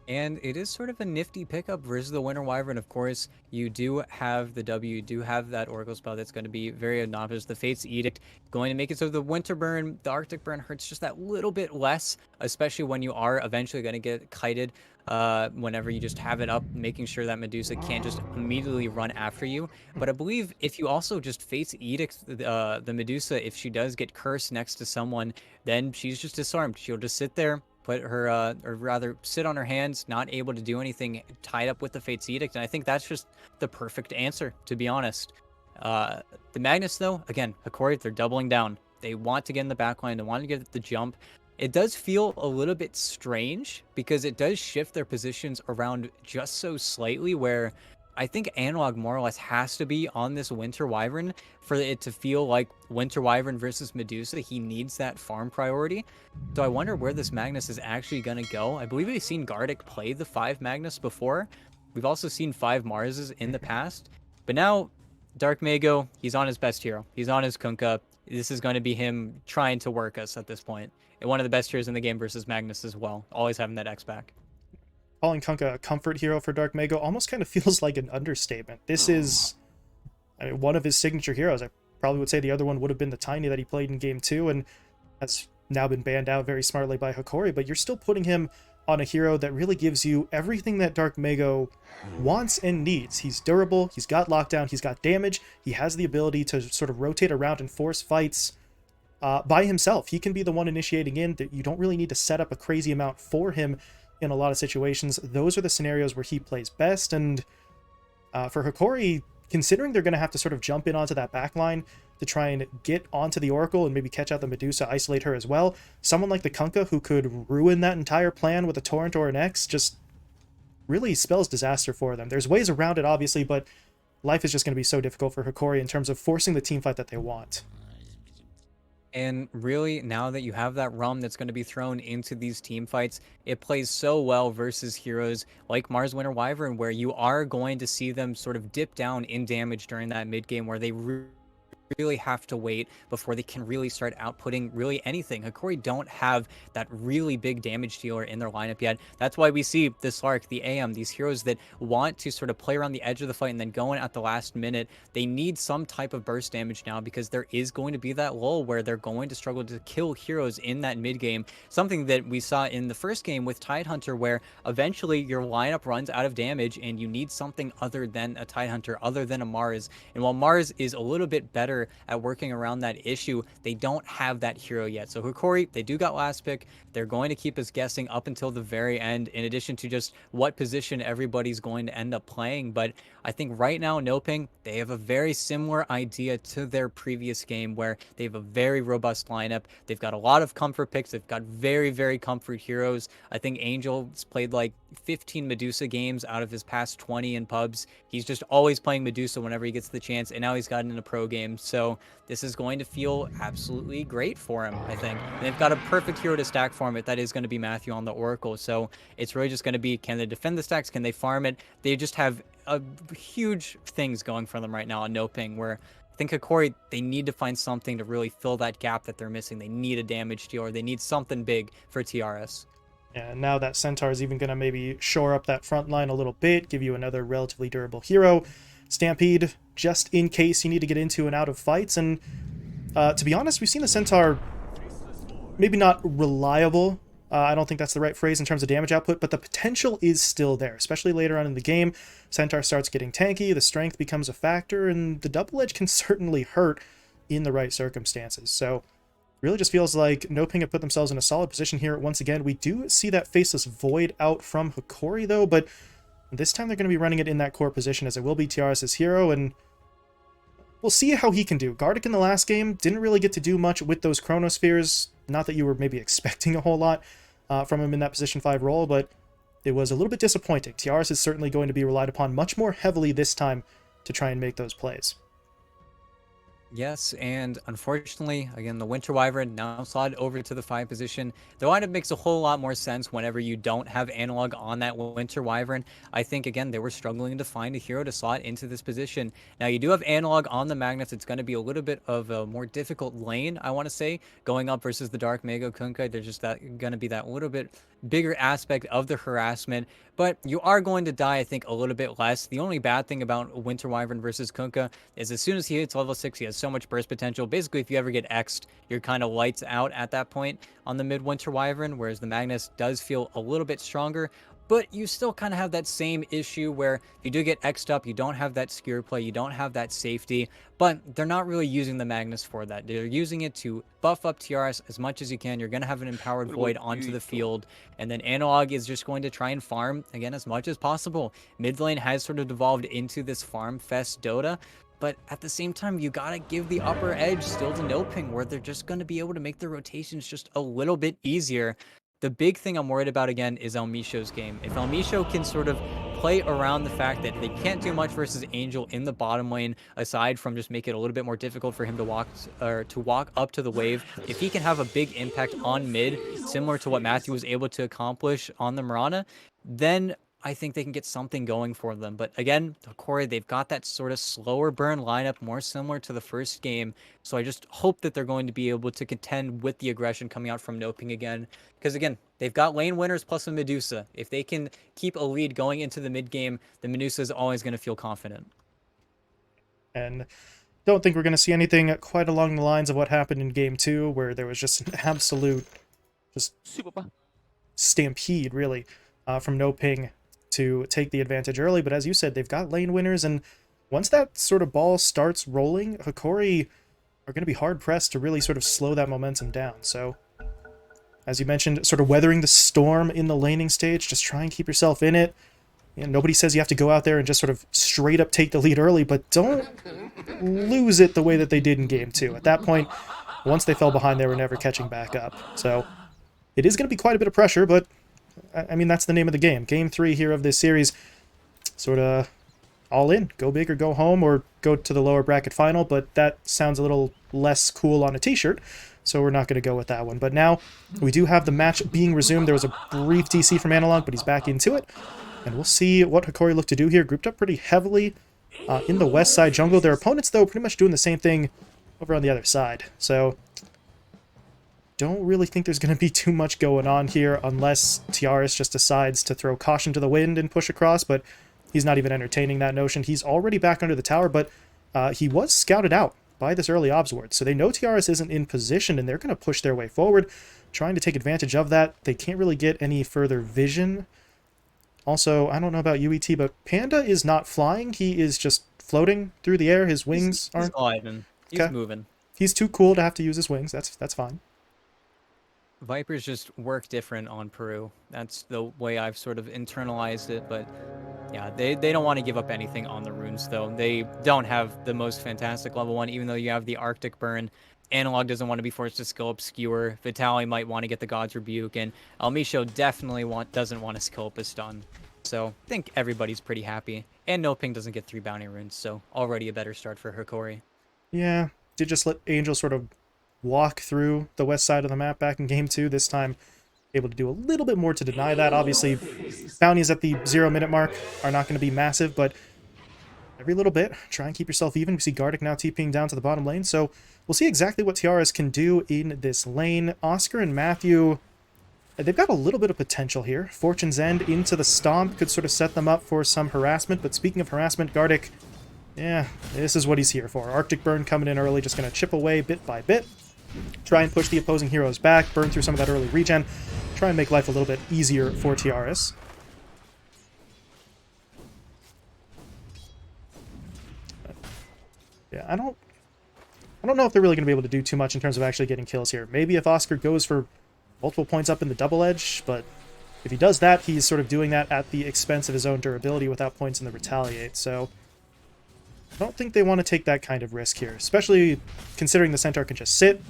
And it is sort of a nifty pickup versus the Winter Wyvern. Of course, you do have the W, you do have that Oracle spell that's going to be very obnoxious. The Fate's Edict going to make it so the Winter Burn, the Arctic Burn hurts just that little bit less, especially when you are eventually going to get kited. Whenever you just have it up, making sure that Medusa can't just immediately run after you. But I believe if you also just Fate's Edict the Medusa, if she does get cursed next to someone, then she's just disarmed. She'll just sit there, put her, or rather sit on her hands, not able to do anything, tied up with the Fate's Edict. And I think that's just the perfect answer, to be honest. The Magnus, though, again, Hokori, they're doubling down. They want to get in the backline. They want to get the jump. It does feel a little bit strange because it does shift their positions around just so slightly where I think Analog more or less has to be on this Winter Wyvern for it to feel like Winter Wyvern versus Medusa. He needs that farm priority. So I wonder where this Magnus is actually going to go. I believe we've seen Gardic play the 5 Magnus before. We've also seen 5 Marses in the past. But now, Dark Mago, he's on his best hero. He's on his Kunkka. This is going to be him trying to work us at this point. And one of the best heroes in the game versus Magnus as well. Always having that X back. Calling Kunkka a comfort hero for Dark Mago almost kind of feels like an understatement. This is, I mean, one of his signature heroes. I probably would say the other one would have been the Tiny that he played in Game 2, and has now been banned out very smartly by Hokori, but you're still putting him on a hero that really gives you everything that Dark Mago wants and needs. He's durable, he's got lockdown, he's got damage, he has the ability to sort of rotate around and force fights by himself. He can be the one initiating in. You don't really need to set up a crazy amount for him in a lot of situations. Those are the scenarios where he plays best, and for Hokori, considering they're going to have to sort of jump in onto that backline to try and get onto the Oracle and maybe catch out the Medusa, isolate her as well, someone like the Kunkka who could ruin that entire plan with a Torrent or an X just really spells disaster for them. There's ways around it, obviously, but life is just going to be so difficult for Hokori in terms of forcing the team fight that they want. And really, now that you have that rum that's going to be thrown into these team fights, it plays so well versus heroes like Mars Winter Wyvern, where you are going to see them sort of dip down in damage during that mid game where they really have to wait before they can really start outputting really anything. Hokori don't have that really big damage dealer in their lineup yet. That's why we see the Slark, the AM, these heroes that want to sort of play around the edge of the fight and then go in at the last minute. They need some type of burst damage now because there is going to be that lull where they're going to struggle to kill heroes in that mid game. Something that we saw in the first game with Tidehunter, where eventually your lineup runs out of damage and you need something other than a Tidehunter, other than a Mars. And while Mars is a little bit better at working around that issue, they don't have that hero yet. So Hokori, they do got last pick. They're going to keep us guessing up until the very end, in addition to just what position everybody's going to end up playing. But I think right now, NoPing, they have a very similar idea to their previous game where they have a very robust lineup. They've got a lot of comfort picks. They've got very, very comfort heroes. I think Angel's played like 15 Medusa games out of his past 20 in pubs. He's just always playing Medusa whenever he gets the chance, and now he's gotten in a pro game. So this is going to feel absolutely great for him, I think. And they've got a perfect hero to stack farm it. That is going to be Matthew on the Oracle. So it's really just going to be, can they defend the stacks? Can they farm it? They just have huge things going for them right now on NoPing, where I think Hokori, they need to find something to really fill that gap that they're missing. They need a damage dealer. They need something big for TRS. And now that Centaur is even going to maybe shore up that front line a little bit, give you another relatively durable hero. Stampede, just in case you need to get into and out of fights. And to be honest, we've seen the Centaur maybe not reliable. I don't think that's the right phrase in terms of damage output, but the potential is still there, especially later on in the game. Centaur starts getting tanky, the strength becomes a factor, and the double edge can certainly hurt in the right circumstances. So really just feels like NoPing have put themselves in a solid position here. Once again, we do see that Faceless Void out from Hokori, though, but this time they're going to be running it in that core position, as it will be TRS's hero, and we'll see how he can do. Gardic in the last game didn't really get to do much with those Chronospheres. Not that you were maybe expecting a whole lot from him in that position 5 role, but it was a little bit disappointing. TRS is certainly going to be relied upon much more heavily this time to try and make those plays. Yes, and unfortunately, again, the Winter Wyvern now slotted over to the 5 position. The lineup makes a whole lot more sense whenever you don't have Analog on that Winter Wyvern. I think, again, they were struggling to find a hero to slot into this position. Now, you do have Analog on the Magnets. It's going to be a little bit of a more difficult lane, I want to say, going up versus the Dark Mago Kunkka. There's just that going to be that little bit bigger aspect of the harassment, but you are going to die, I think, a little bit less. The only bad thing about Winter Wyvern versus Kunkka is as soon as he hits level 6, he has so much burst potential. Basically, if you ever get X'd, you're kind of lights out at that point on the mid-Winter Wyvern, whereas the Magnus does feel a little bit stronger. But you still kind of have that same issue where if you do get X'd up, you don't have that skewer play, you don't have that safety, but they're not really using the Magnus for that. They're using it to buff up TRS as much as you can. You're going to have an empowered Void onto the field, and then Analog is just going to try and farm, again, as much as possible. Mid lane has sort of devolved into this farm fest Dota, but at the same time, you gotta give the upper edge still to NoPing, where they're just going to be able to make the rotations just a little bit easier. The big thing I'm worried about again is El Micho's game. If El Micho can sort of play around the fact that they can't do much versus Angel in the bottom lane, aside from just make it a little bit more difficult for him to walk up to the wave, if he can have a big impact on mid, similar to what Matthew was able to accomplish on the Mirana, then I think they can get something going for them. But again, Hokori, they've got that sort of slower burn lineup, more similar to the first game. So I just hope that they're going to be able to contend with the aggression coming out from NoPing again. Because again, they've got lane winners plus a Medusa. If they can keep a lead going into the mid game, the Medusa is always going to feel confident. And don't think we're going to see anything quite along the lines of what happened in Game 2, where there was just an absolute just stampede, really, from NoPing to take the advantage early. But as you said, they've got lane winners, and once that sort of ball starts rolling, Hokori are going to be hard-pressed to really sort of slow that momentum down. So, as you mentioned, sort of weathering the storm in the laning stage, just try and keep yourself in it. You know, nobody says you have to go out there and just sort of straight up take the lead early, but don't lose it the way that they did in Game 2. At that point, once they fell behind, they were never catching back up. So, it is going to be quite a bit of pressure, but I mean, that's the name of the game. Game 3 here of this series, sort of all in. Go big or go home, or go to the lower bracket final, but that sounds a little less cool on a t-shirt, so we're not going to go with that one. But now, we do have the match being resumed. There was a brief DC from Analog, but he's back into it, and we'll see what Hokori look to do here. Grouped up pretty heavily in the west side jungle. Their opponents, though, pretty much doing the same thing over on the other side, so don't really think there's going to be too much going on here unless TRS just decides to throw caution to the wind and push across, but he's not even entertaining that notion. He's already back under the tower, but he was scouted out by this early obs ward, so they know TRS isn't in position, and they're going to push their way forward, trying to take advantage of that. They can't really get any further vision. Also, I don't know about UET, but Panda is not flying. He is just floating through the air. His wings aren't... He's gliding. He's moving. He's too cool to have to use his wings. That's fine. Vipers just work different on Peru. That's the way I've sort of internalized it, but yeah, they don't want to give up anything on the runes, though. They don't have the most fantastic level 1, even though you have the Arctic Burn. Analog doesn't want to be forced to skill up Skewer. Vitaly might want to get the God's Rebuke, and El Micho definitely doesn't want to skill up a stun. So I think everybody's pretty happy. And NoPing doesn't get 3 bounty runes, so already a better start for Hokori. Yeah, did just let Angel sort of walk through the west side of the map back in Game 2. This time, able to do a little bit more to deny that. Obviously, bounties at the 0-minute mark are not going to be massive, but every little bit, try and keep yourself even. We see Gardic now TPing down to the bottom lane, so we'll see exactly what TRS can do in this lane. Oscar and Matthew, they've got a little bit of potential here. Fortune's End into the Stomp could sort of set them up for some harassment, but speaking of harassment, Gardic, yeah, this is what he's here for. Arctic Burn coming in early, just going to chip away bit by bit. Try and push the opposing heroes back, burn through some of that early regen, try and make life a little bit easier for TRS. Yeah, I don't know if they're really going to be able to do too much in terms of actually getting kills here. Maybe if Oscar goes for multiple points up in the double edge, but if he does that, he's sort of doing that at the expense of his own durability without points in the retaliate, so I don't think they want to take that kind of risk here, especially considering the Centaur can just sit,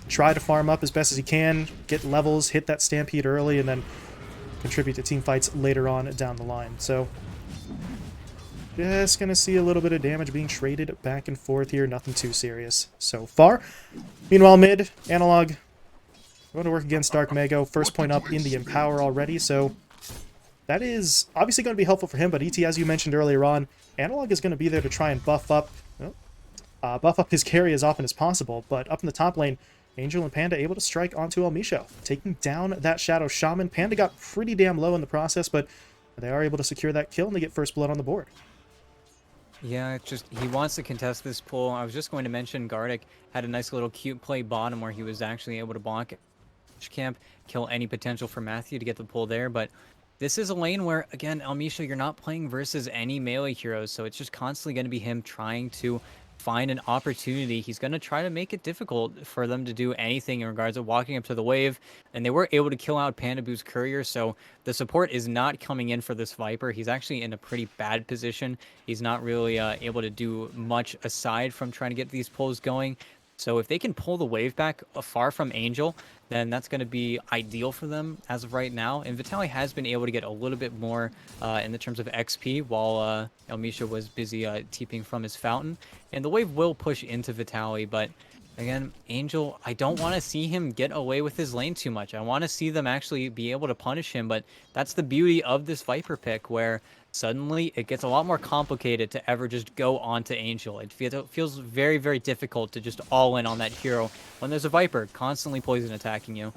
try to farm up as best as he can, get levels, hit that Stampede early, and then contribute to team fights later on down the line. So, just going to see a little bit of damage being traded back and forth here. Nothing too serious so far. Meanwhile, mid, Analog going to work against Dark Mago. First point up in the Empower already, so that is obviously going to be helpful for him, but ET, as you mentioned earlier on, Analog is going to be there to try and buff up his carry as often as possible, but up in the top lane, Angel and Panda able to strike onto El Misho, taking down that Shadow Shaman. Panda got pretty damn low in the process, but they are able to secure that kill and they get first blood on the board. Yeah, it's just he wants to contest this pull. I was just going to mention Gardic had a nice little cute play bottom where he was actually able to block camp, kill any potential for Matthew to get the pull there, but this is a lane where, again, Elmisha, you're not playing versus any melee heroes, so it's just constantly going to be him trying to find an opportunity. He's going to try to make it difficult for them to do anything in regards to walking up to the wave, and they were able to kill out Panda Boo's courier, so the support is not coming in for this Viper. He's actually in a pretty bad position. He's not really able to do much aside from trying to get these pulls going. So if they can pull the wave back far from Angel, then that's going to be ideal for them as of right now. And Vitaly has been able to get a little bit more in the terms of XP while Elmisha was busy TPing from his fountain. And the wave will push into Vitaly, but again, Angel, I don't want to see him get away with his lane too much. I want to see them actually be able to punish him, but that's the beauty of this Viper pick where suddenly it gets a lot more complicated to ever just go onto Angel. It feels very, very difficult to just all in on that hero when there's a Viper constantly poison attacking you.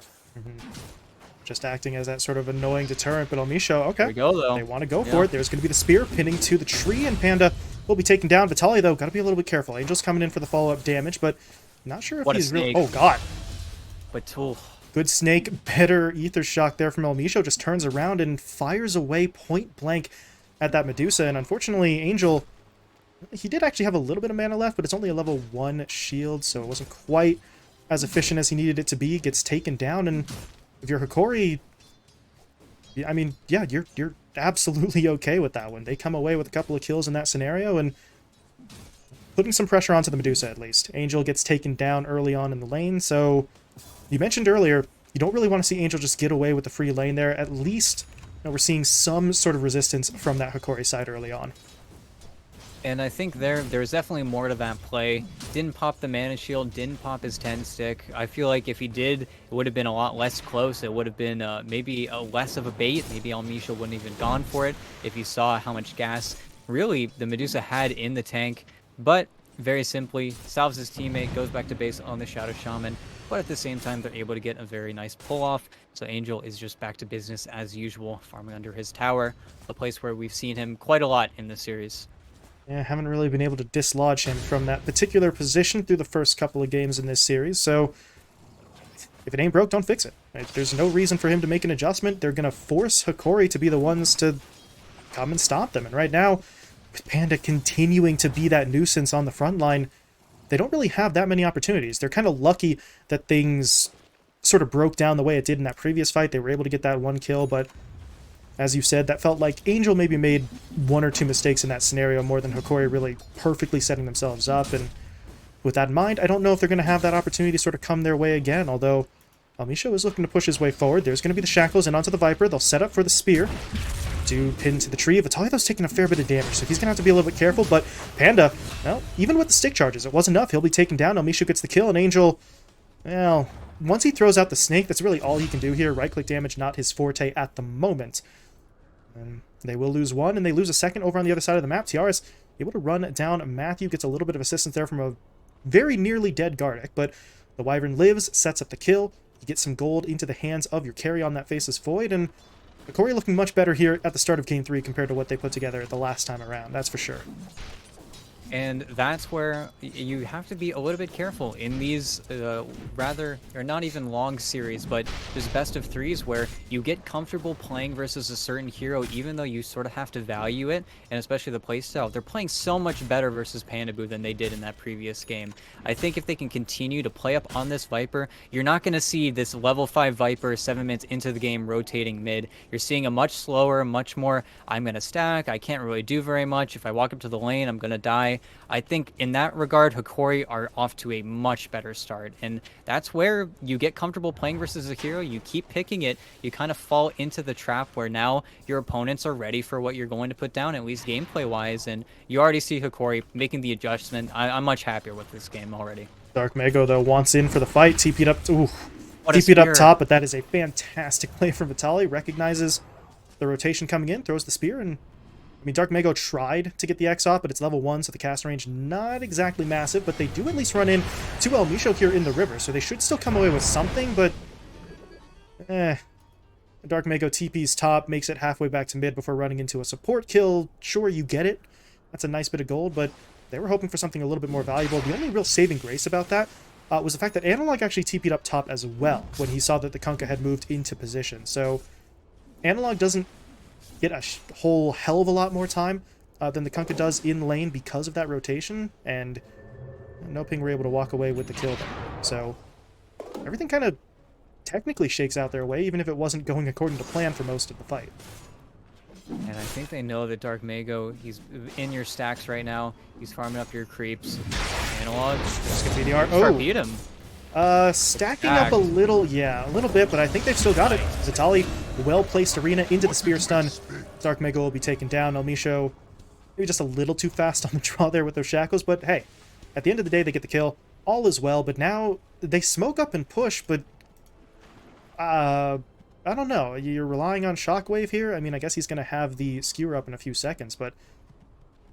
Just acting as that sort of annoying deterrent, but Elmisho, okay. There we go, though. They want to go for it. There's going to be the spear pinning to the tree, and Panda will be taken down. Vitaly, though, got to be a little bit careful. Angel's coming in for the follow-up damage, but not sure if he's really... Oh, God. But tool. Good snake, better ether shock there from Elmisho. Just turns around and fires away point blank at that Medusa. And unfortunately, Angel, he did actually have a little bit of mana left, but it's only a level 1 shield, so it wasn't quite as efficient as he needed it to be. Gets taken down, and if you're Hokori, I mean, yeah, you're absolutely okay with that one. They come away with a couple of kills in that scenario, and putting some pressure onto the Medusa at least. Angel gets taken down early on in the lane, so you mentioned earlier, you don't really want to see Angel just get away with the free lane there. At least we're seeing some sort of resistance from that Hokori side early on. And I think there's definitely more to that play. Didn't pop the mana shield, didn't pop his 10 stick. I feel like if he did, it would have been a lot less close. It would have been maybe less of a bait. Maybe Elmisha wouldn't even gone for it if he saw how much gas really the Medusa had in the tank. But very simply, salves his teammate, goes back to base on the Shadow Shaman. But at the same time, they're able to get a very nice pull-off. So Angel is just back to business as usual, farming under his tower, a place where we've seen him quite a lot in this series. Yeah, haven't really been able to dislodge him from that particular position through the first couple of games in this series, so if it ain't broke, don't fix it. Right? There's no reason for him to make an adjustment. They're going to force Hokori to be the ones to come and stop them, and right now, with Panda continuing to be that nuisance on the front line, they don't really have that many opportunities. They're kind of lucky that things sort of broke down the way it did in that previous fight. They were able to get that one kill, but as you said, that felt like Angel maybe made 1 or 2 mistakes in that scenario more than Hokori really perfectly setting themselves up. And with that in mind, I don't know if they're going to have that opportunity to sort of come their way again, although Elmisho is looking to push his way forward. There's going to be the shackles and onto the Viper. They'll set up for the spear. Do pin to the tree. Vitaly, though, taking a fair bit of damage, so he's going to have to be a little bit careful, but Panda, well, even with the stick charges, it was enough. He'll be taken down. Elmisho gets the kill, and Angel, well, once he throws out the snake, that's really all he can do here. Right-click damage, not his forte at the moment. And they will lose 1, and they lose a second over on the other side of the map. Tiara's able to run down Matthew, gets a little bit of assistance there from a very nearly dead Gardic, but the Wyvern lives, sets up the kill. You get some gold into the hands of your carry on that Faceless Void, and Hokori looking much better here at the start of Game 3 compared to what they put together the last time around, that's for sure. And that's where you have to be a little bit careful in these rather, or not even long series, but there's best of 3s where you get comfortable playing versus a certain hero, even though you sort of have to value it, and especially the playstyle. They're playing so much better versus Pandaboo than they did in that previous game. I think if they can continue to play up on this Viper, you're not going to see this level 5 Viper 7 minutes into the game rotating mid. You're seeing a much slower, much more, I'm going to stack, I can't really do very much. If I walk up to the lane, I'm going to die. I think in that regard, Hokori are off to a much better start, and that's where you get comfortable playing versus a hero. You keep picking it, you kind of fall into the trap where now your opponents are ready for what you're going to put down, at least gameplay-wise, and you already see Hokori making the adjustment. I'm much happier with this game already. Dark Mago, though, wants in for the fight, TP'd up, What TP'd up top, but that is a fantastic play from Vitaly, recognizes the rotation coming in, throws the spear, and I mean, Dark Mago tried to get the X off, but it's level 1, so the cast range not exactly massive, but they do at least run in to El Misho here in the river, so they should still come away with something, but Dark Mago TP's top, makes it halfway back to mid before running into a support kill. Sure, you get it. That's a nice bit of gold, but they were hoping for something a little bit more valuable. The only real saving grace about that was the fact that Analog actually TP'd up top as well when he saw that the Kunkka had moved into position. So Analog doesn't get a whole hell of a lot more time than the Kunkka does in lane because of that rotation, and NoPing were able to walk away with the kill there. So everything kind of technically shakes out their way, even if it wasn't going according to plan for most of the fight. And I think they know that Dark Mago, he's in your stacks right now. He's farming up your creeps. Analog. This could be the art. Oh, beat him. Stacking up a little, yeah, a little bit, but I think they've still got it. Zitali, well-placed arena into the spear stun. Dark Mago will be taken down. El Misho, maybe just a little too fast on the draw there with those shackles, but hey, at the end of the day, they get the kill. All is well, but now they smoke up and push, but I don't know. You're relying on Shockwave here? I mean, I guess he's going to have the skewer up in a few seconds, but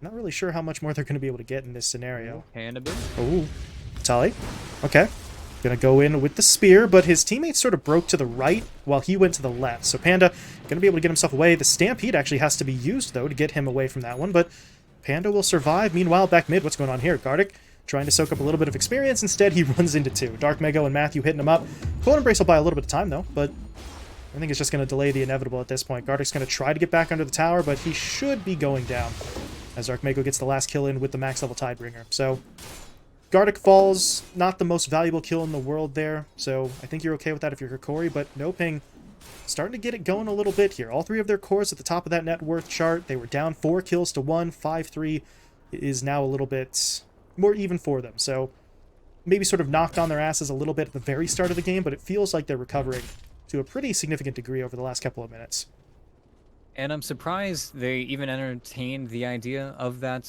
I'm not really sure how much more they're going to be able to get in this scenario. And a bit. Oh, Tali. Okay. Gonna go in with the spear, but his teammates sort of broke to the right while he went to the left. So Panda gonna be able to get himself away. The Stampede actually has to be used, though, to get him away from that one, but Panda will survive. Meanwhile, back mid, what's going on here? Gardic trying to soak up a little bit of experience. Instead, he runs into two. Dark Mago and Matthew hitting him up. Cold Embrace will buy a little bit of time, though, but I think it's just going to delay the inevitable at this point. Gardic's going to try to get back under the tower, but he should be going down as Dark Mago gets the last kill in with the max level Tidebringer. So Gardic falls, not the most valuable kill in the world there, so I think you're okay with that if you're Hokori, but NoPing starting to get it going a little bit here. All three of their cores at the top of that net worth chart. They were down 4 kills to 1, 5-3 is now a little bit more even for them. So maybe sort of knocked on their asses a little bit at the very start of the game, but it feels like they're recovering to a pretty significant degree over the last couple of minutes. And I'm surprised they even entertained the idea of that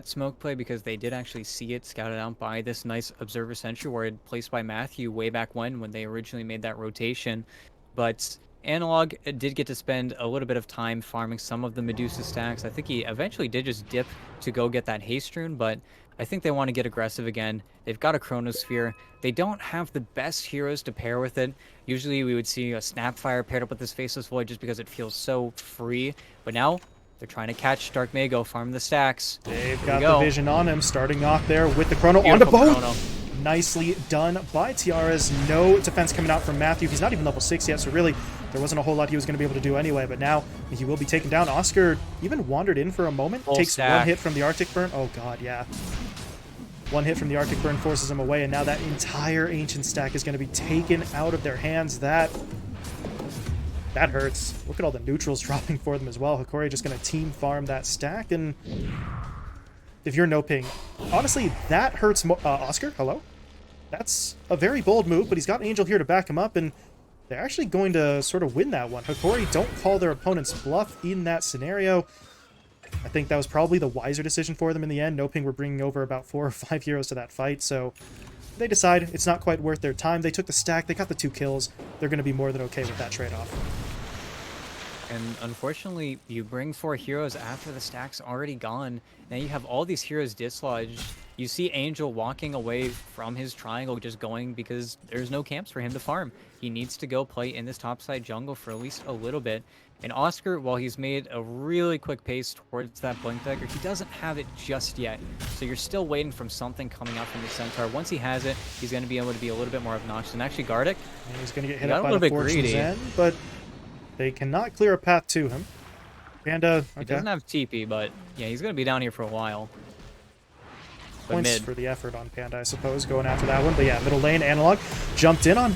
smoke play, because they did actually see it scouted out by this nice observer sentry ward placed by Matthew way back when they originally made that rotation. But Analog did get to spend a little bit of time farming some of the Medusa stacks. I think he eventually did just dip to go get that haste rune, but I think they want to get aggressive again. They've got a Chronosphere. They don't have the best heroes to pair with it. Usually we would see a Snapfire paired up with this Faceless Void just because it feels so free. But now they're trying to catch Dark Mago, farm the stacks. They've got the vision on him, starting off there with the Chrono on the boat. Nicely done by Tiaras. No defense coming out from Matthew. He's not even level 6 yet, so really there wasn't a whole lot he was going to be able to do anyway, but now he will be taken down. Oscar even wandered in for a moment, takes one hit from the Arctic Burn. Oh god, yeah. One hit from the Arctic Burn forces him away, and now that entire Ancient stack is going to be taken out of their hands. That hurts. Look at all the neutrals dropping for them as well. Hokori just going to team farm that stack, and if you're NoPing, honestly, that hurts Oscar, hello? That's a very bold move, but he's got Angel here to back him up, and they're actually going to sort of win that one. Hokori don't call their opponent's bluff in that scenario. I think that was probably the wiser decision for them in the end. NoPing were bringing over about 4 or 5 heroes to that fight, so they decide it's not quite worth their time. They took the stack, they got the 2 kills. They're going to be more than okay with that trade-off. And unfortunately, you bring 4 heroes after the stack's already gone. Now you have all these heroes dislodged. You see Angel walking away from his triangle, just going because there's no camps for him to farm. He needs to go play in this topside jungle for at least a little bit. And Oscar, while he's made a really quick pace towards that Blink Dagger, he doesn't have it just yet. So you're still waiting from something coming out from the Centaur. Once he has it, he's going to be able to be a little bit more obnoxious. And actually, Gardic, he's going to get hit up by the Fortune's End, but they cannot clear a path to him. Panda, okay. He doesn't have TP, but yeah, he's going to be down here for a while. But points for the effort on Panda, I suppose, going after that one. But yeah, middle lane, Analog jumped in on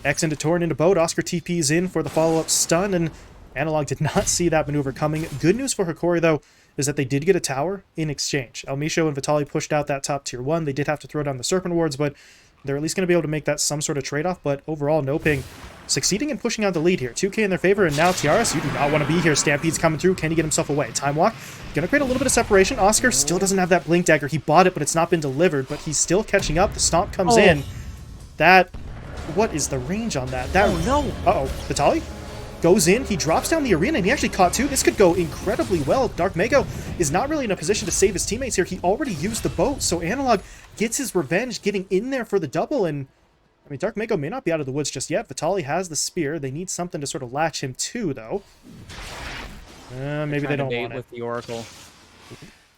X into Torrent into boat. Oscar TP's in for the follow-up stun, and Analog did not see that maneuver coming. Good news for Hokori, though, is that they did get a tower in exchange. El Misho and Vitali pushed out that top tier 1. They did have to throw down the Serpent Wards, but they're at least going to be able to make that some sort of trade-off. But overall, NoPing succeeding in pushing out the lead here. 2k in their favor, and now Tiaras, you do not want to be here. Stampede's coming through. Can he get himself away? Time Walk. Going to create a little bit of separation. Oscar still doesn't have that Blink Dagger. He bought it, but it's not been delivered, but he's still catching up. The Stomp comes in. That... What is the range on that? Oh, no. Uh-oh. Vitali? goes in, he drops down the arena, and he actually caught two. This could go incredibly well. Dark Mago is not really in a position to save his teammates here. He already used the boat, so Analog gets his revenge getting in there for the double, and I mean, Dark Mago may not be out of the woods just yet. Vitali has the spear. They need something to sort of latch him to, though. Maybe they don't want it. With the Oracle.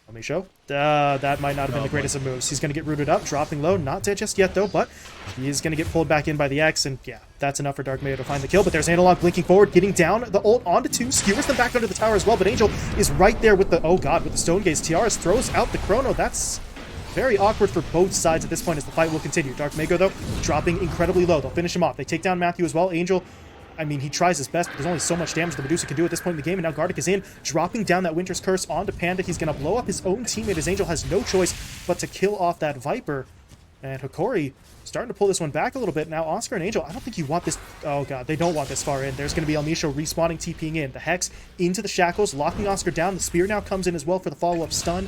Let me show. That might not have been the greatest of moves. He's going to get rooted up, dropping low. Not dead just yet, though, but he is going to get pulled back in by the X, and yeah, that's enough for Dark Mago to find the kill. But there's Analog blinking forward, getting down the ult onto two, skewers them back under the tower as well, but Angel is right there with the, oh god, with the Stone Gaze. Tiaras throws out the Chrono. That's very awkward for both sides at this point as the fight will continue. Dark Mago, though, dropping incredibly low. They'll finish him off. They take down Matthew as well. Angel, I mean, he tries his best, but there's only so much damage the Medusa can do at this point in the game, and now Gardic is in, dropping down that Winter's Curse onto Panda. He's going to blow up his own teammate as Angel has no choice but to kill off that Viper. And Hokori starting to pull this one back a little bit. Now, Oscar and Angel, I don't think you want this. Oh, God, they don't want this far in. There's going to be El Misho respawning, TPing in. The Hex into the Shackles, locking Oscar down. The Spear now comes in as well for the follow-up stun.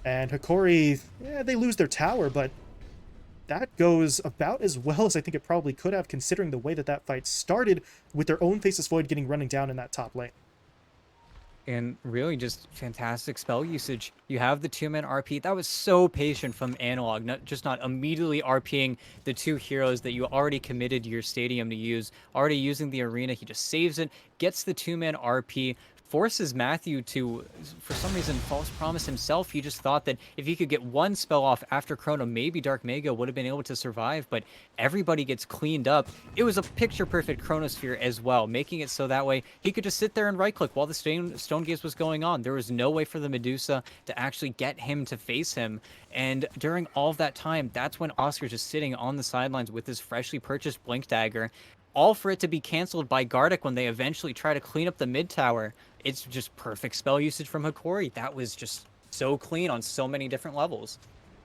And Hokori, yeah, they lose their tower, but that goes about as well as I think it probably could have, considering the way that that fight started with their own Faceless Void getting running down in that top lane. And really just fantastic spell usage. You have the 2-man RP. That was so patient from Analog, not immediately RPing the two heroes that you already committed your stadium to use. Already using the arena, he just saves it, gets the 2-man RP, forces Matthew to, for some reason, false promise himself. He just thought that if he could get one spell off after Chrono, maybe Dark Mago would have been able to survive, but everybody gets cleaned up. It was a picture-perfect Chronosphere as well, making it so that way he could just sit there and right-click while the Stone Gaze was going on. There was no way for the Medusa to actually get him to face him, and during all of that time, that's when Oscar's just sitting on the sidelines with his freshly purchased Blink Dagger, all for it to be canceled by Gardic when they eventually try to clean up the mid tower. It's just perfect spell usage from Hokori. That was just so clean on so many different levels.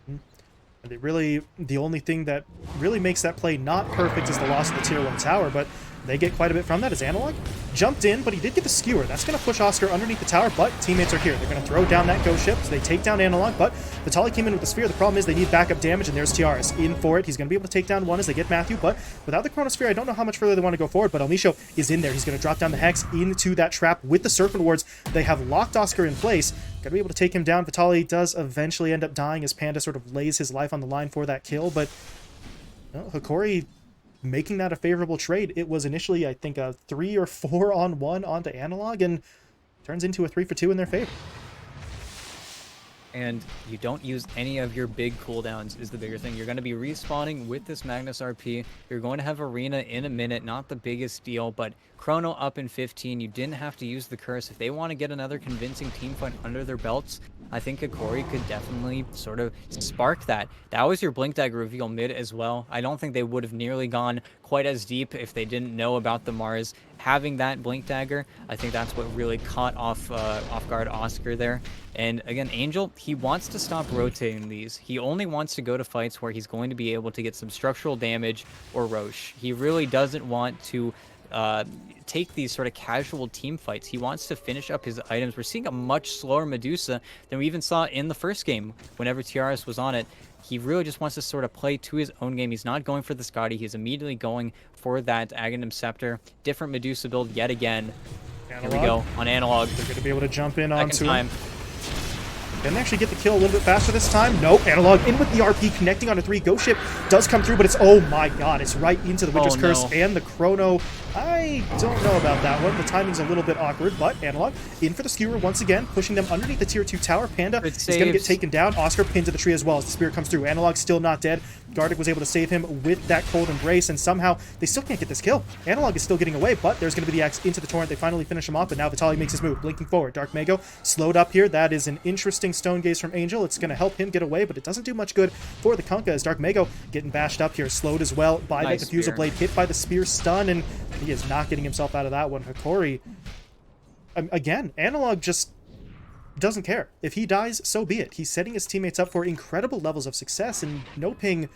And it really, the only thing that really makes that play not perfect is the loss of the tier 1 tower, but they get quite a bit from that as Analog jumped in, but he did get the skewer. That's going to push Oscar underneath the tower, but teammates are here. They're going to throw down that ghost ship, so they take down Analog, but Vitali came in with the spear. The problem is they need backup damage, and there's Tiaras in for it. He's going to be able to take down one as they get Matthew, but without the Chronosphere, I don't know how much further they want to go forward, but El Misho is in there. He's going to drop down the Hex into that trap with the Serpent Wards. They have locked Oscar in place. Going to be able to take him down. Vitali does eventually end up dying as Panda sort of lays his life on the line for that kill, but well, Hokori making that a favorable trade. It was initially, I think, a 3 or 4 on 1 onto Analog, and turns into a 3 for 2 in their favor. And you don't use any of your big cooldowns is the bigger thing. You're going to be respawning with this Magnus RP. You're going to have Arena in a minute, not the biggest deal, but Chrono up in 15. You didn't have to use the curse. If they want to get another convincing team fight under their belts, I think Hokori could definitely sort of spark that. That was your Blink Dagger reveal mid as well. I don't think they would have nearly gone quite as deep if they didn't know about the Mars. Having that Blink Dagger, I think that's what really caught off guard Oscar there. And again, Angel, he wants to stop rotating these. He only wants to go to fights where he's going to be able to get some structural damage or Roche. He really doesn't want to take these sort of casual team fights. He wants to finish up his items. We're seeing a much slower Medusa than we even saw in the first game whenever Tiaras was on it. He really just wants to sort of play to his own game. He's not going for the Scotty. He's immediately going for that Aghanim Scepter. Different Medusa build yet again. Analog. Here we go on Analog. They're going to be able to jump in onto him. Can they actually get the kill a little bit faster this time? Nope. Analog in with the RP, connecting onto 3. Ghost Ship does come through, but it's, oh my god, it's right into the Winter's Curse and the Chrono. I don't know about that one. The timing's a little bit awkward, but Analog in for the skewer once again, pushing them underneath the tier 2 tower. Panda is going to get taken down. Oscar pinned to the tree as well as the spear comes through. Analog still not dead. Gardic was able to save him with that Cold Embrace, and somehow they still can't get this kill. Analog is still getting away, but there's going to be the axe into the Torrent. They finally finish him off, and now Vitali makes his move, blinking forward. Dark Mago slowed up here. That is an interesting Stone Gaze from Angel. It's going to help him get away, but it doesn't do much good for the Kunkka as Dark Mago getting bashed up here, slowed as well by that Diffusal Blade, hit by the spear stun, and he is not getting himself out of that one. Hokori, again, Analog just doesn't care. If he dies, so be it. He's setting his teammates up for incredible levels of success, and NoPing,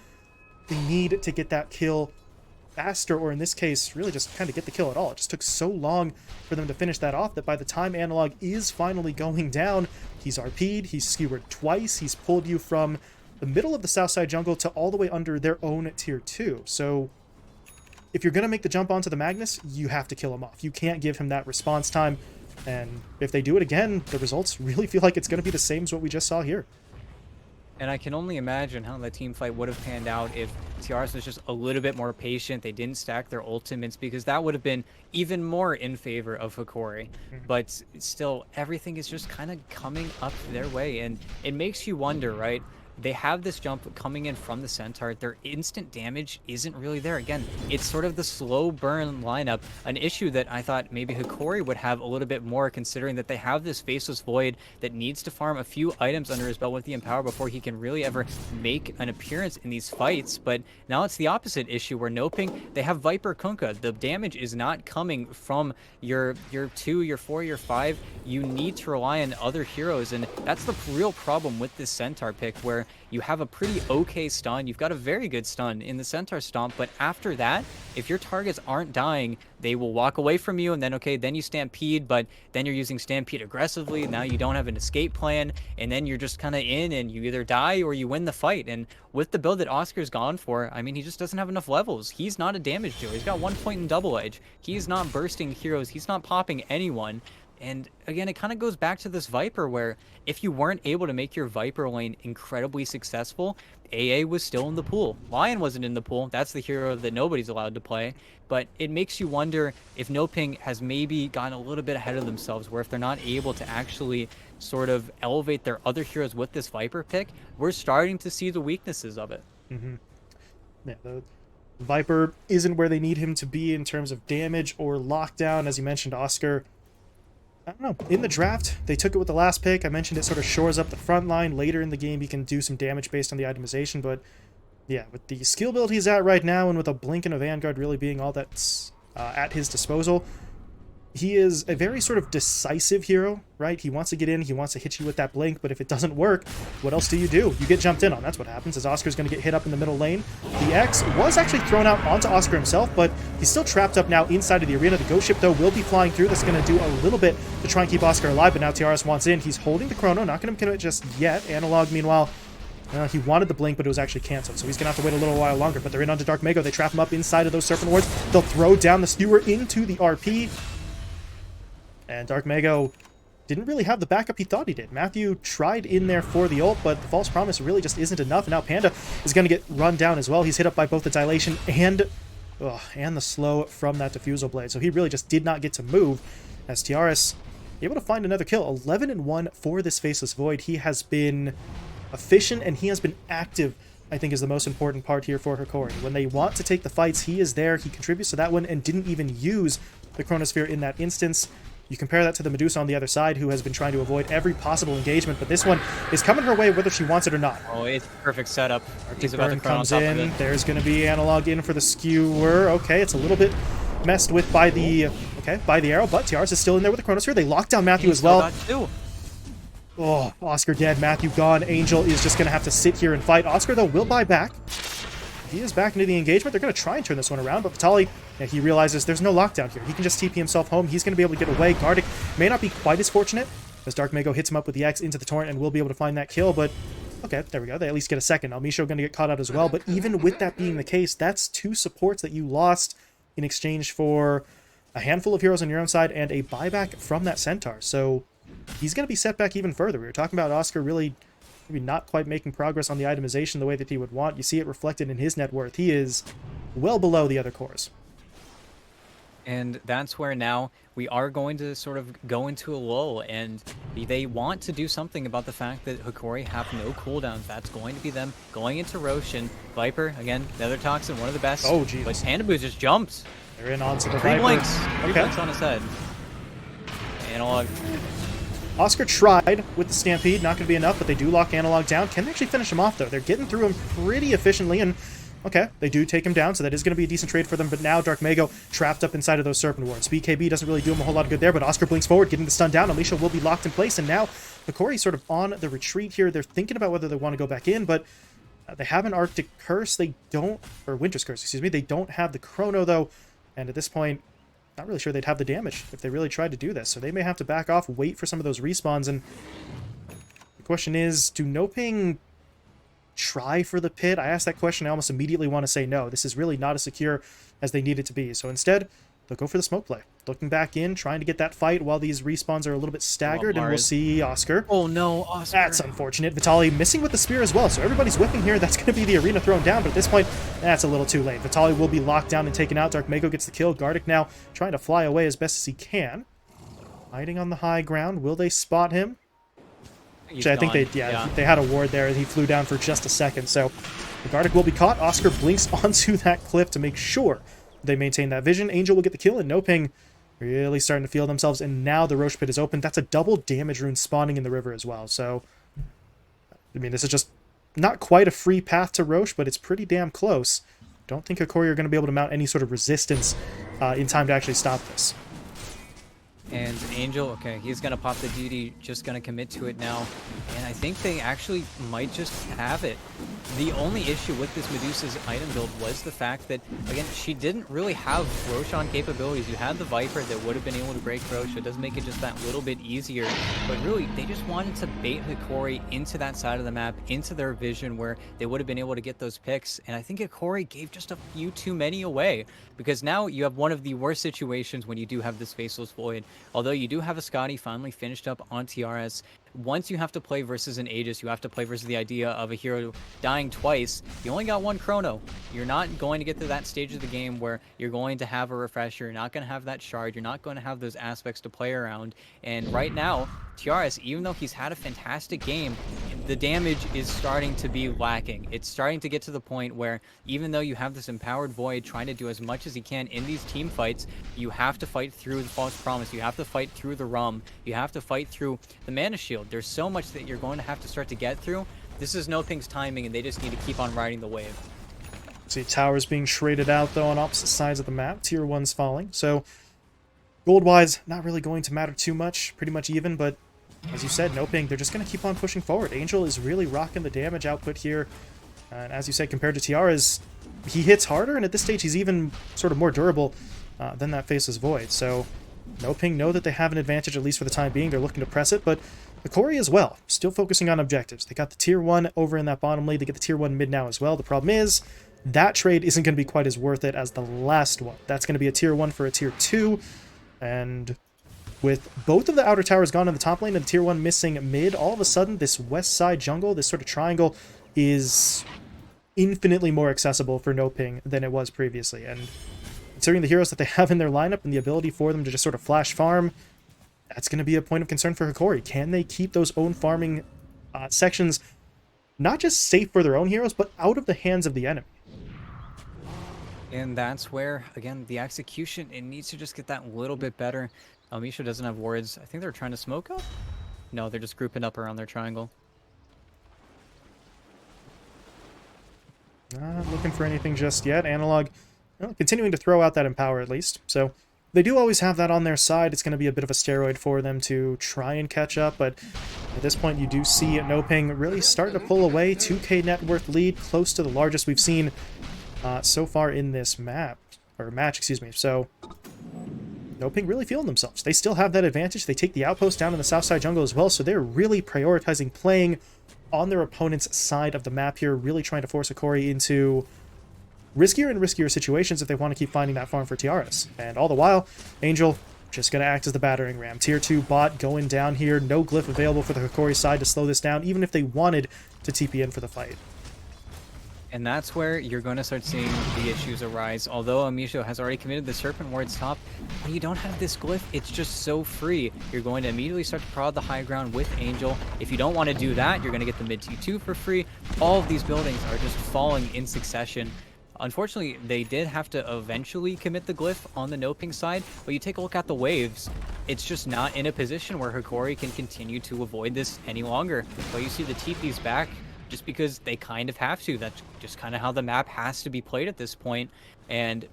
they need to get that kill faster, or in this case, really just kind of get the kill at all. It just took so long for them to finish that off that by the time Analog is finally going down, he's RP'd, he's skewered twice, he's pulled you from the middle of the south side jungle to all the way under their own tier 2. So if you're going to make the jump onto the Magnus, you have to kill him off. You can't give him that response time. And if they do it again, the results really feel like it's going to be the same as what we just saw here. And I can only imagine how the team fight would have panned out if TRS was just a little bit more patient. They didn't stack their ultimates, because that would have been even more in favor of Hokori. But still, everything is just kind of coming up their way. And it makes you wonder, right? They have this jump coming in from the Centaur. Their instant damage isn't really there. Again, it's sort of the slow burn lineup, an issue that I thought maybe Hokori would have a little bit more, considering that they have this Faceless Void that needs to farm a few items under his belt with the Empower before he can really ever make an appearance in these fights. But now it's the opposite issue, where NoPing, they have Viper Kunkka. The damage is not coming from your 2, your 4, your 5. You need to rely on other heroes, and that's the real problem with this Centaur pick, where you have a pretty okay stun. You've got a very good stun in the Centaur Stomp, but after that, if your targets aren't dying, they will walk away from you, and then, okay, then you Stampede, but then you're using Stampede aggressively. Now you don't have an escape plan, and then you're just kind of in, and you either die or you win the fight. And with the build that Oscar's gone for, I mean, he just doesn't have enough levels. He's not a damage dealer. He's got 1 point in double edge. He's not bursting heroes. He's not popping anyone. And again, it kind of goes back to this Viper, where if you weren't able to make your Viper lane incredibly successful, AA was still in the pool. Lion wasn't in the pool. That's the hero that nobody's allowed to play. But it makes you wonder if NoPing has maybe gotten a little bit ahead of themselves, where if they're not able to actually sort of elevate their other heroes with this Viper pick, we're starting to see the weaknesses of it. Yeah, the Viper isn't where they need him to be in terms of damage or lockdown. As you mentioned, Oscar, I don't know, in the draft, they took it with the last pick. I mentioned it sort of shores up the front line. Later in the game, he can do some damage based on the itemization, but yeah, with the skill build he's at right now, and with a Blink and a Vanguard really being all that's at his disposal, he is a very sort of decisive hero, right? He wants to get in, he wants to hit you with that Blink, but if it doesn't work, what else do? You get jumped in on. That's what happens, as Oscar's going to get hit up in the middle lane. The X was actually thrown out onto Oscar himself, but he's still trapped up now inside of the arena. The Ghost Ship, though, will be flying through. That's going to do a little bit to try and keep Oscar alive, but now TRS wants in. He's holding the Chrono, not going to commit just yet. Analog, meanwhile, he wanted the Blink, but it was actually canceled, so he's going to have to wait a little while longer. But they're in onto Dark Mago. They trap him up inside of those Serpent Wards. They'll throw down the Skewer into the RP. And Dark Mago didn't really have the backup he thought he did. Matthew tried in there for the ult, but the False Promise really just isn't enough. And now Panda is going to get run down as well. He's hit up by both the Dilation and the slow from that Diffusal Blade. So he really just did not get to move, as TRS able to find another kill. 11-1 for this Faceless Void. He has been efficient, and he has been active, I think, is the most important part here for Hokori. When they want to take the fights, he is there. He contributes to that one and didn't even use the Chronosphere in that instance. You compare that to the Medusa on the other side, who has been trying to avoid every possible engagement, but this one is coming her way wher she wants it or not. Oh, it's a perfect setup. Arctic Burn comes in. There's going to be Analog in for the Skewer. Okay, it's a little bit messed with by the arrow, but TRS is still in there with the Chronosphere. They lock down Matthew as well. Oh, Oscar dead, Matthew gone. Angel is just going to have to sit here and fight. Oscar, though, will buy back. He is back into the engagement. They're going to try and turn this one around, but Vitali, he realizes there's no lockdown here. He can just TP himself home. He's going to be able to get away. Gardic may not be quite as fortunate, as Dark Mago hits him up with the X into the Torrent and will be able to find that kill, but okay, there we go. They at least get a second. Almisho going to get caught out as well, but even with that being the case, that's 2 supports that you lost in exchange for a handful of heroes on your own side and a buyback from that Centaur. So he's going to be set back even further. We were talking about Oscar really maybe not quite making progress on the itemization the way that he would want. You see it reflected in his net worth. He is well below the other cores. And that's where now we are going to sort of go into a lull, and they want to do something about the fact that Hokori have no cooldowns. That's going to be them going into Roshan. Viper, again, Nether Toxin, one of the best. Oh, jeez. But Panda just jumps. They're in onto the 3 Viper. blinks. 3 Okay. blinks on his head. Analog. Oscar tried with the Stampede, not going to be enough, but they do lock Analog down. Can they actually finish him off, though? They're getting through him pretty efficiently, and okay, they do take him down, so that is going to be a decent trade for them, but now Dark Mago trapped up inside of those Serpent Wards. BKB doesn't really do him a whole lot of good there, but Oscar blinks forward, getting the stun down. Alicia will be locked in place, and now Hokori's sort of on the retreat here. They're thinking about whether they want to go back in, but they have an Arctic Curse. They don't, or Winter's Curse, excuse me. They don't have the Chrono, though, and at this point, not really sure they'd have the damage if they really tried to do this, so they may have to back off, wait for some of those respawns, and the question is, do NoPing try for the pit? I asked that question. I almost immediately want to say no. This is really not as secure as they need it to be. So instead, they'll go for the smoke play. Looking back in, trying to get that fight while these respawns are a little bit staggered, and we'll see Oscar. Oh no, Oscar. That's unfortunate. Vitali missing with the spear as well, so everybody's whipping here. That's going to be the arena thrown down, but at this point, that's a little too late. Vitali will be locked down and taken out. Dark Mako gets the kill. Gardic now trying to fly away as best as he can. Hiding on the high ground. Will they spot him? Actually, I think they had a ward there, and he flew down for just a second, so the Gardic will be caught. Oscar blinks onto that cliff to make sure they maintain that vision. Angel will get the kill, and NoPing really starting to feel themselves, and now the Roche pit is open. That's a double damage rune spawning in the river as well, so I mean, this is just not quite a free path to Roche, but it's pretty damn close. Don't think Hokori are going to be able to mount any sort of resistance in time to actually stop this. And Angel, okay, he's going to pop the duty, just going to commit to it now. And I think they actually might just have it. The only issue with this Medusa's item build was the fact that, again, she didn't really have Roshan capabilities. You had the Viper that would have been able to break Roche. It does make it just that little bit easier. But really, they just wanted to bait Hokori into that side of the map, into their vision where they would have been able to get those picks. And I think Hokori gave just a few too many away. Because now you have one of the worst situations when you do have this Faceless Void. Although you do have a Scotty finally finished up on TRS, once you have to play versus an Aegis, you have to play versus the idea of a hero dying twice. You only got one chrono. You're not going to get to that stage of the game where you're going to have a refresher. You're not going to have that shard. You're not going to have those aspects to play around. And right now, TRS, even though he's had a fantastic game, the damage is starting to be lacking. It's starting to get to the point where even though you have this empowered Void trying to do as much as he can in these team fights, you have to fight through the False Promise. You have to fight through the Rum. You have to fight through the Mana Shield. There's so much that you're going to have to start to get through. This is NoPing's timing, and they just need to keep on riding the wave. See towers being traded out, though, on opposite sides of the map. Tier 1's falling. So, gold-wise, not really going to matter too much. Pretty much even, but as you said, NoPing, they're just going to keep on pushing forward. Angel is really rocking the damage output here. And as you said, compared to Tiara's, he hits harder, and at this stage, he's even sort of more durable than that Faceless Void. So, NoPing know that they have an advantage, at least for the time being. They're looking to press it, but Hokori as well, still focusing on objectives. They got the Tier 1 over in that bottom lane. They get the Tier 1 mid now as well. The problem is, that trade isn't going to be quite as worth it as the last one. That's going to be a Tier 1 for a Tier 2, and with both of the outer towers gone in the top lane and the Tier 1 missing mid, all of a sudden, this west side jungle, this sort of triangle, is infinitely more accessible for NoPing than it was previously. And considering the heroes that they have in their lineup and the ability for them to just sort of flash farm, that's going to be a point of concern for Hokori. Can they keep those own farming sections not just safe for their own heroes, but out of the hands of the enemy? And that's where, again, the execution, it needs to just get that little bit better. Misha doesn't have wards. I think they're trying to smoke up? No, they're just grouping up around their triangle. Not looking for anything just yet. Analog, well, continuing to throw out that empower at least. So they do always have that on their side. It's going to be a bit of a steroid for them to try and catch up, but at this point you do see NoPing really starting to pull away. 2k net worth lead, close to the largest we've seen so far in this match. Excuse me. So NoPing really feeling themselves. They still have that advantage. They take the outpost down in the south side jungle as well, so they're really prioritizing playing on their opponent's side of the map here, really trying to force Hokori into riskier and riskier situations if they want to keep finding that farm for TRS. And all the while, Angel just going to act as the battering ram. Tier 2 bot going down here. No glyph available for the Hokori side to slow this down, even if they wanted to TP in for the fight. And that's where you're going to start seeing the issues arise. Although Amisho has already committed the Serpent Ward's top, when you don't have this glyph, it's just so free. You're going to immediately start to prod the high ground with Angel. If you don't want to do that, you're going to get the mid T2 for free. All of these buildings are just falling in succession. Unfortunately, they did have to eventually commit the glyph on the NoPing side, but you take a look at the waves, it's just not in a position where Hokori can continue to avoid this any longer. But you see the TP's back just because they kind of have to. That's just kind of how the map has to be played at this point. And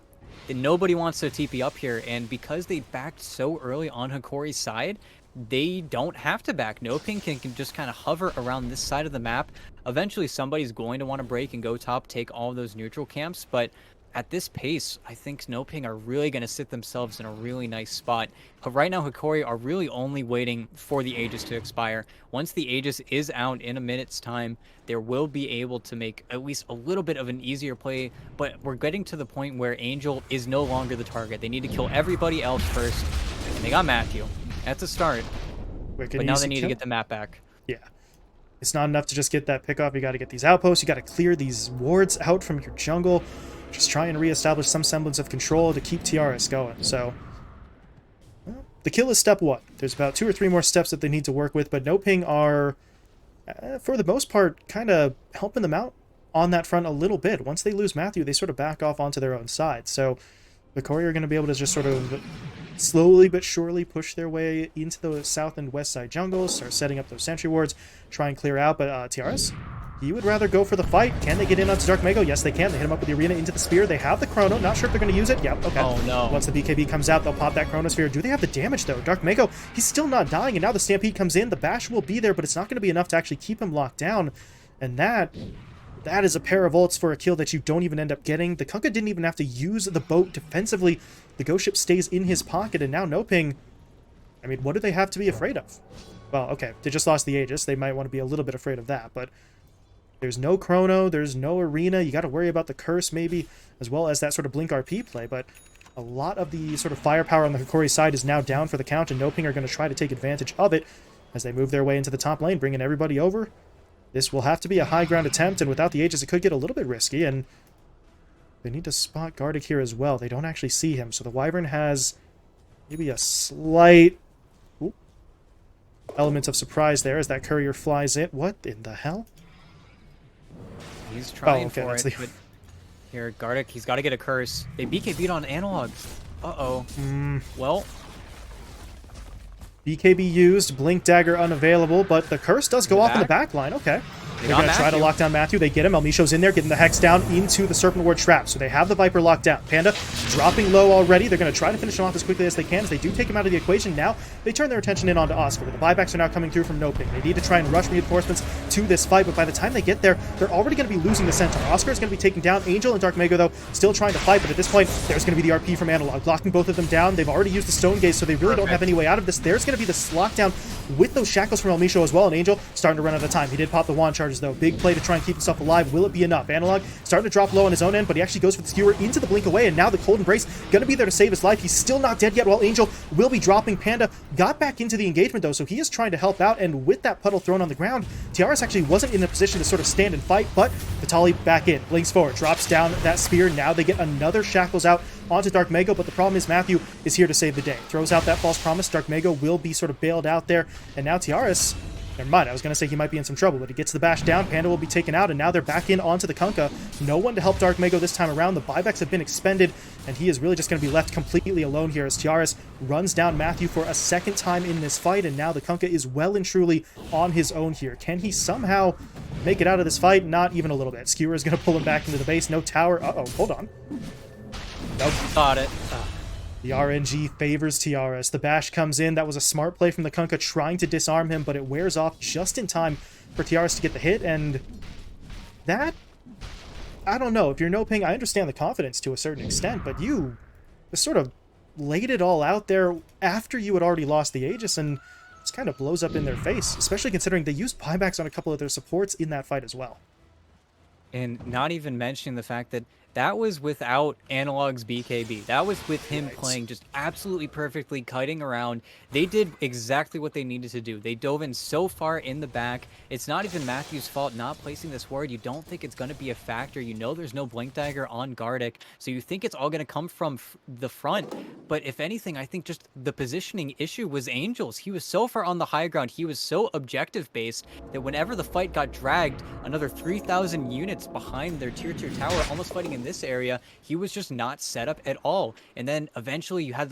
nobody wants to TP up here, and because they backed so early on Hokori's side, they don't have to back. NoPing can just kind of hover around this side of the map. Eventually, somebody's going to want to break and go top, take all of those neutral camps, but at this pace, I think NoPing are really going to sit themselves in a really nice spot. But right now, Hokori are really only waiting for the Aegis to expire. Once the Aegis is out in a minute's time, they will be able to make at least a little bit of an easier play. But we're getting to the point where Angel is no longer the target. They need to kill everybody else first. And they got Matthew. That's a start. Quick and But now easy they need to kill. get the map back. Yeah. It's not enough to just get that pick off. You got to get these outposts. You got to clear these wards out from your jungle. Just try and reestablish some semblance of control to keep TRS going. So, well, the kill is step one. There's about 2 or 3 more steps that they need to work with, but NoPing are, for the most part, kind of helping them out on that front a little bit. Once they lose Matthew, they sort of back off onto their own side. So, the Hokori are going to be able to just sort of slowly but surely push their way into the south and west side jungles, start setting up those sentry wards, try and clear out, but TRS, he would rather go for the fight. Can they get in onto Dark Mago? Yes, they can. They hit him up with the arena into the spear. They have the chrono. Not sure if they're going to use it. Yep, okay. Oh, no. Once the BKB comes out, they'll pop that chronosphere. Do they have the damage, though? Dark Mago, he's still not dying, and now the Stampede comes in. The bash will be there, but it's not going to be enough to actually keep him locked down, and that is a pair of ults for a kill that you don't even end up getting. The Kunkka didn't even have to use the boat defensively. The ghost ship stays in his pocket, and now NoPing, I mean, what do they have to be afraid of? Well, okay, they just lost the Aegis. They might want to be a little bit afraid of that, but there's no chrono, there's no arena. You got to worry about the curse, maybe, as well as that sort of blink RP play, but a lot of the sort of firepower on the Hokori side is now down for the count, and NoPing are going to try to take advantage of it as they move their way into the top lane, bringing everybody over. This will have to be a high ground attempt, and without the Aegis, it could get a little bit risky, and they need to spot Gardic here as well. They don't actually see him, so the Wyvern has maybe a slight element of surprise there as that courier flies in. What in the hell? He's trying okay, for it, but here, Gardic, he's got to get a curse. They BKB'd on Analog. Uh-oh. Well, BKB used, Blink Dagger unavailable, but the curse does go off in the back line. Okay. They're going to try to lock down Matthew. They get him. Elmisho's in there, getting the Hex down into the Serpent Ward trap. So they have the Viper locked down. Panda dropping low already. They're going to try to finish him off as quickly as they can. As they do take him out of the equation, now they turn their attention in onto Oscar. The buybacks are now coming through from NoPing. They need to try and rush reinforcements to this fight, but by the time they get there, they're already going to be losing the Centaur. Oscar is going to be taken down. Angel and Dark Mago, though, still trying to fight, but at this point, there's going to be the RP from Analog, locking both of them down. They've already used the Stone Gaze, so they really don't have any way out of this. There's going to be this lockdown with those shackles from Elmisho as well, and Angel starting to run out of time. He did pop the wand charges, though. Big play to try and keep himself alive. Will it be enough? Analog starting to drop low on his own end, but he actually goes for the skewer into the blink away, and now the Cold Embrace going to be there to save his life. He's still not dead yet, while Angel will be dropping. Panda got back into the engagement, though, so he is trying to help out, and with that puddle thrown on the ground, Tiaras actually wasn't in a position to sort of stand and fight, but Vitali back in, blinks forward, drops down that spear. Now they get another shackles out onto Dark Mago, but the problem is Matthew is here to save the day. Throws out that false promise. Dark Mago will be sort of bailed out there, and now Tiaras, never mind, I was going to say he might be in some trouble, but he gets the bash down. Panda will be taken out, and now they're back in onto the Kunkka. No one to help Dark Mago this time around. The buybacks have been expended, and he is really just going to be left completely alone here as Tiaras runs down Matthew for a second time in this fight, and now the Kunkka is well and truly on his own here. Can he somehow make it out of this fight? Not even a little bit. Skewer is going to pull him back into the base. No tower. Uh-oh, hold on. Nope. Got it. The RNG favors Tiaras. The bash comes in. That was a smart play from the Kunkka trying to disarm him, but it wears off just in time for Tiaras to get the hit, and that, I don't know. If you're NoPing, I understand the confidence to a certain extent, but you just sort of laid it all out there after you had already lost the Aegis, and just kind of blows up in their face, especially considering they used buybacks on a couple of their supports in that fight as well. And not even mentioning the fact that that was without Analog's BKB. That was with him playing just absolutely perfectly, kiting around. They did exactly what they needed to do. They dove in so far in the back. It's not even Matthew's fault not placing this ward. You don't think it's going to be a factor. You know there's no Blink Dagger on Gardic, so you think it's all going to come from the front. But if anything, I think just the positioning issue was Angel's. He was so far on the high ground. He was so objective-based that whenever the fight got dragged, another 3,000 units behind their tier 2 tower, almost fighting in this area, he was just not set up at all. And then eventually you had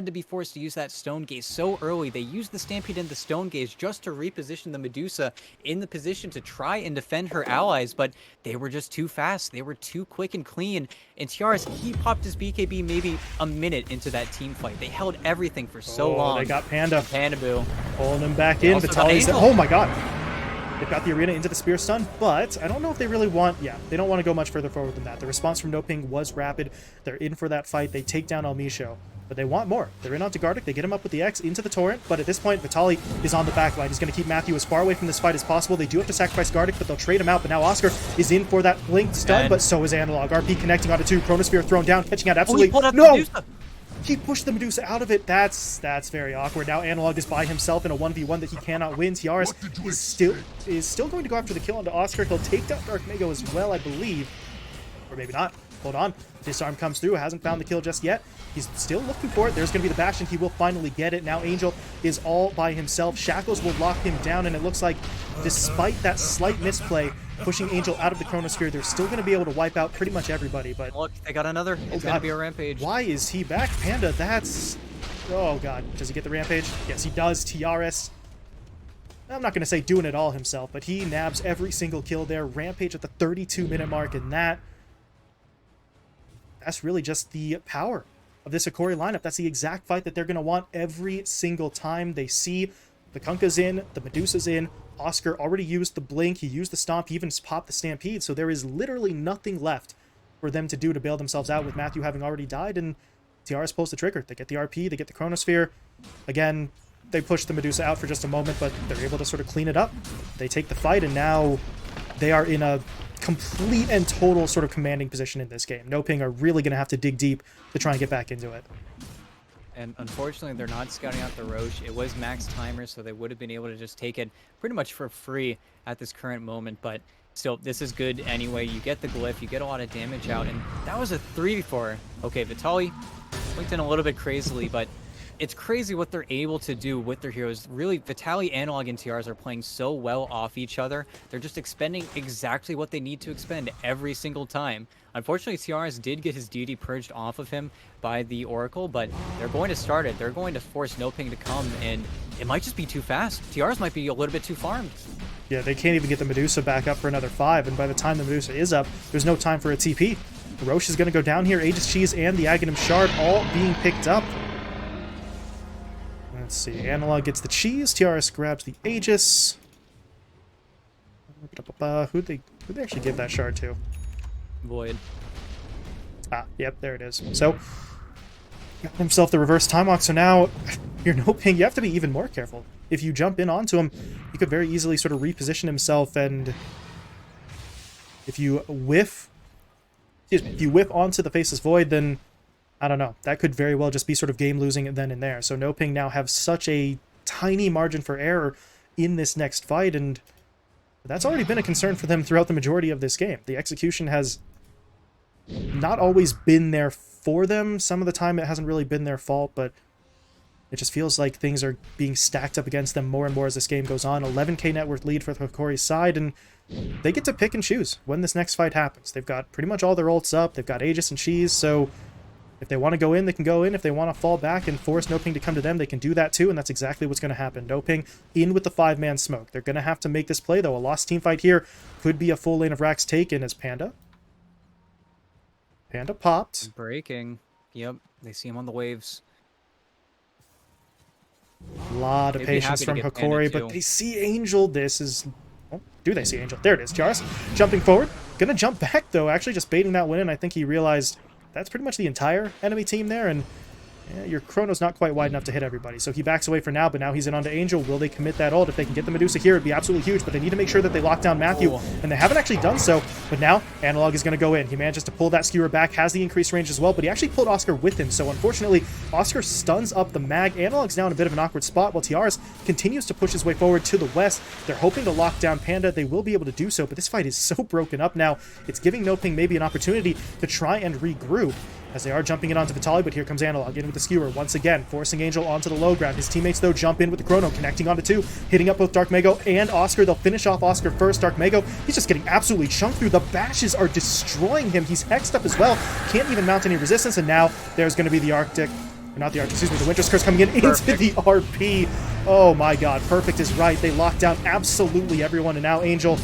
to be forced to use that Stone Gaze so early. They used the Stampede and the Stone Gaze just to reposition the Medusa in the position to try and defend her allies, but they were just too fast. They were too quick and clean. And Tiaras, he popped his BKB maybe a minute into that team fight. They held everything for so long. They got Panda. Panda Boo. Pulling him back in. Also got Vitali's there. Angel. Oh my god. They've got the arena into the spear stun, but I don't know if they really want... Yeah, they don't want to go much further forward than that. The response from NoPing was rapid. They're in for that fight. They take down Almisho, but they want more. They're in onto Gardic. They get him up with the X into the torrent, but at this point, Vitaly is on the back line. He's going to keep Matthew as far away from this fight as possible. They do have to sacrifice Gardic, but they'll trade him out. But now Oscar is in for that blink stun, but so is Analog. RP connecting onto 2. Chronosphere thrown down, catching out absolutely... No! He pushed the Medusa out of it. That's very awkward. Now Analog is by himself in a 1v1 that he cannot win. Tiaras is still going to go after the kill onto Oscar. He'll take down Dark Mago as well, I believe. Or maybe not. Hold on. Disarm comes through. Hasn't found the kill just yet. He's still looking for it. There's going to be the bash, and he will finally get it. Now Angel is all by himself. Shackles will lock him down, and it looks like despite that slight misplay, pushing Angel out of the Chronosphere, they're still going to be able to wipe out pretty much everybody. But look, they got another. It's going to be a rampage. Why is he back? Panda, that's... Oh, God. Does he get the rampage? Yes, he does. Tiaras. I'm not going to say doing it all himself, but he nabs every single kill there. Rampage at the 32-minute mark, and that's really just the power of this Hokori lineup. That's the exact fight that they're going to want every single time they see the Kunkka's in, the Medusa's in. Oscar already used the blink, he used the stomp, he even popped the stampede, so there is literally nothing left for them to do to bail themselves out with Matthew having already died, and Tiaras pulls the trigger. They get the RP, they get the Chronosphere. Again, they push the Medusa out for just a moment, but they're able to sort of clean it up. They take the fight, and now they are in a complete and total sort of commanding position in this game. NoPing are really going to have to dig deep to try and get back into it. And unfortunately, they're not scouting out the Roche. It was max timer, so they would have been able to just take it pretty much for free at this current moment. But still, this is good anyway. You get the glyph, you get a lot of damage out, and that was a 3v4. Okay, Vitaly blinked in a little bit crazily, but it's crazy what they're able to do with their heroes. Really, Vitaly, Analog, and Tiaras are playing so well off each other. They're just expending exactly what they need to expend every single time. Unfortunately, Tiaras did get his deity purged off of him by the Oracle, but they're going to start it. They're going to force NoPing to come, and it might just be too fast. Tiaras might be a little bit too farmed. Yeah, they can't even get the Medusa back up for another 5, and by the time the Medusa is up, there's no time for a TP. Roche is going to go down here. Aegis Cheese and the Aghanim Shard all being picked up. Let's see. Analog gets the cheese. Tiaras grabs the Aegis. Who'd they actually give that shard to? Void. Ah, yep, there it is. So, got himself the reverse time walk. So now, you're NoPing. You have to be even more careful. If you jump in onto him, he could very easily sort of reposition himself, and if you whiff, if you whiff onto the Faceless Void, then I don't know. That could very well just be sort of game losing then and there. So NoPing now have such a tiny margin for error in this next fight, and that's already been a concern for them throughout the majority of this game. The execution has not always been there for them. Some of the time it hasn't really been their fault, but it just feels like things are being stacked up against them more and more as this game goes on. 11k net worth lead for the Hokori side, and they get to pick and choose when this next fight happens. They've got pretty much all their ults up. They've got Aegis and Cheese, so if they want to go in, they can go in. If they want to fall back and force NoPing to come to them, they can do that too, and that's exactly what's going to happen. NoPing in with the 5-man smoke. They're going to have to make this play, though. A lost team fight here could be a full lane of racks taken as Panda. Panda popped. Breaking. Yep, they see him on the waves. A lot of patience from Hokori, but they see Angel. This is... Oh, do they see Angel? There it is. Tiaras jumping forward. Gonna jump back, though. Actually just baiting that win, and I think he realized that's pretty much the entire enemy team there, and your Chrono's not quite wide enough to hit everybody. So he backs away for now, but now he's in onto Angel. Will they commit that ult? If they can get the Medusa here, it'd be absolutely huge, but they need to make sure that they lock down Matthew, and they haven't actually done so. But now, Analog is going to go in. He manages to pull that skewer back, has the increased range as well, but he actually pulled Oscar with him. So unfortunately, Oscar stuns up the mag. Analog's now in a bit of an awkward spot, while Tiaras continues to push his way forward to the west. They're hoping to lock down Panda. They will be able to do so, but this fight is so broken up now. It's giving NoPing maybe an opportunity to try and regroup, as they are jumping in onto Vitaly, but here comes Analog in with the skewer once again, forcing Angel onto the low ground. His teammates, though, jump in with the Chrono, connecting onto 2, hitting up both Dark Mago and Oscar. They'll finish off Oscar first. Dark Mago, he's just getting absolutely chunked through. The bashes are destroying him. He's hexed up as well. Can't even mount any resistance, and now there's going to be the Arctic, or not the Arctic, excuse me, the Winter's Curse coming in into the RP. Oh my god, Perfect is right. They lock down absolutely everyone, and now Angel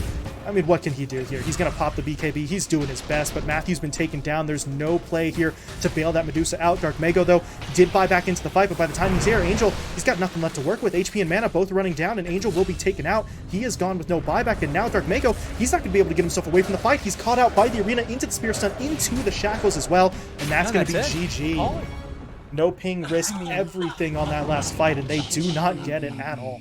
I mean, what can he do here? He's going to pop the BKB. He's doing his best, but Matthew's been taken down. There's no play here to bail that Medusa out. Dark Mago, though, did buy back into the fight, but by the time he's here, Angel, he's got nothing left to work with. HP and mana both running down, and Angel will be taken out. He is gone with no buyback, and now Dark Mago, he's not going to be able to get himself away from the fight. He's caught out by the arena into the Spear Stun, into the shackles as well, and that's going to be GG. NoPing risked everything on that last fight, and they do not get it at all.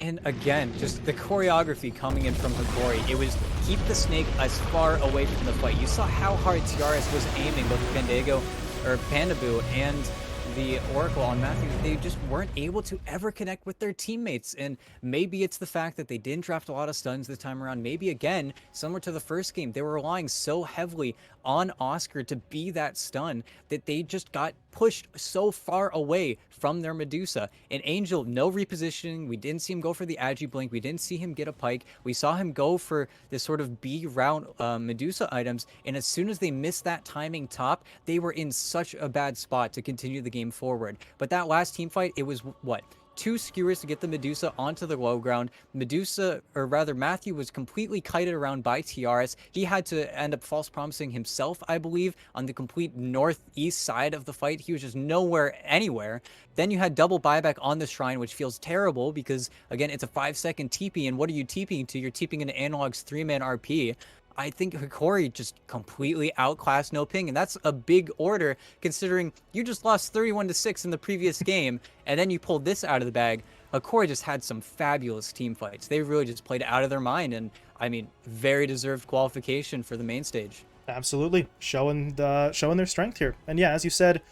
And again, just the choreography coming in from Hokori, it was keep the snake as far away from the fight. You saw how hard TRS was aiming both Pandaboo and the Oracle on Matthew. They just weren't able to ever connect with their teammates. And maybe it's the fact that they didn't draft a lot of stuns this time around. Maybe again, similar to the first game, they were relying so heavily on Oscar to be that stun that they just got pushed so far away from their Medusa. And Angel, no repositioning. We didn't see him go for the Agi Blink. We didn't see him get a Pike. We saw him go for this sort of B round Medusa items. And as soon as they missed that timing top, they were in such a bad spot to continue the game forward. But that last team fight, it was what? 2 skewers to get the Medusa onto the low ground. Medusa, or rather Matthew, was completely kited around by TRS. He had to end up false promising himself, I believe, on the complete northeast side of the fight. He was just nowhere, anywhere. Then you had double buyback on the shrine, which feels terrible because, again, it's a 5-second TP, and what are you TPing to? You're TPing into Analog's 3-man RP. I think Hokori just completely outclassed NoPing, and that's a big order considering you just lost 31-6 in the previous game, and then you pulled this out of the bag. Hokori just had some fabulous team fights. They really just played out of their mind, and I mean, very deserved qualification for the main stage. Absolutely, showing their strength here. And yeah, as you said,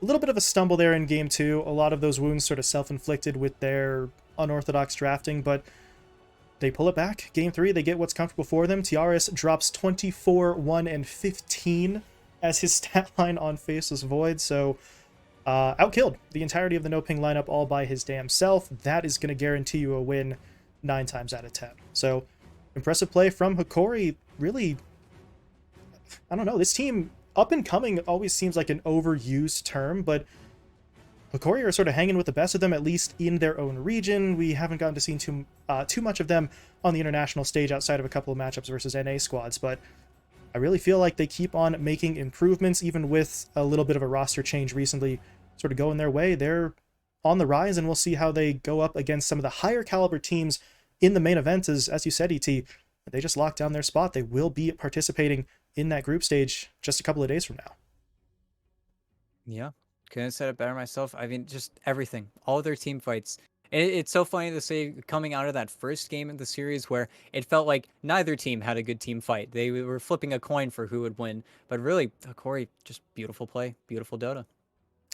a little bit of a stumble there in game 2. A lot of those wounds sort of self-inflicted with their unorthodox drafting, but they pull it back. Game 3, they get what's comfortable for them. TRS drops 24, 1, and 15 as his stat line on Faceless Void. So, outkilled the entirety of the NoPing lineup all by his damn self. That is going to guarantee you a win 9 times out of 10. So, impressive play from Hokori. Really, I don't know. This team, up and coming, always seems like an overused term, but Hokori are sort of hanging with the best of them, at least in their own region. We haven't gotten to see too much of them on the international stage outside of a couple of matchups versus NA squads, but I really feel like they keep on making improvements, even with a little bit of a roster change recently sort of going their way. They're on the rise, and we'll see how they go up against some of the higher caliber teams in the main event. As you said, ET, they just locked down their spot. They will be participating in that group stage just a couple of days from now. Yeah. Couldn't have said it better myself. I mean, just everything. All of their team fights. It's so funny to say coming out of that first game in the series where it felt like neither team had a good team fight. They were flipping a coin for who would win. But really, Hokori, just beautiful play. Beautiful Dota.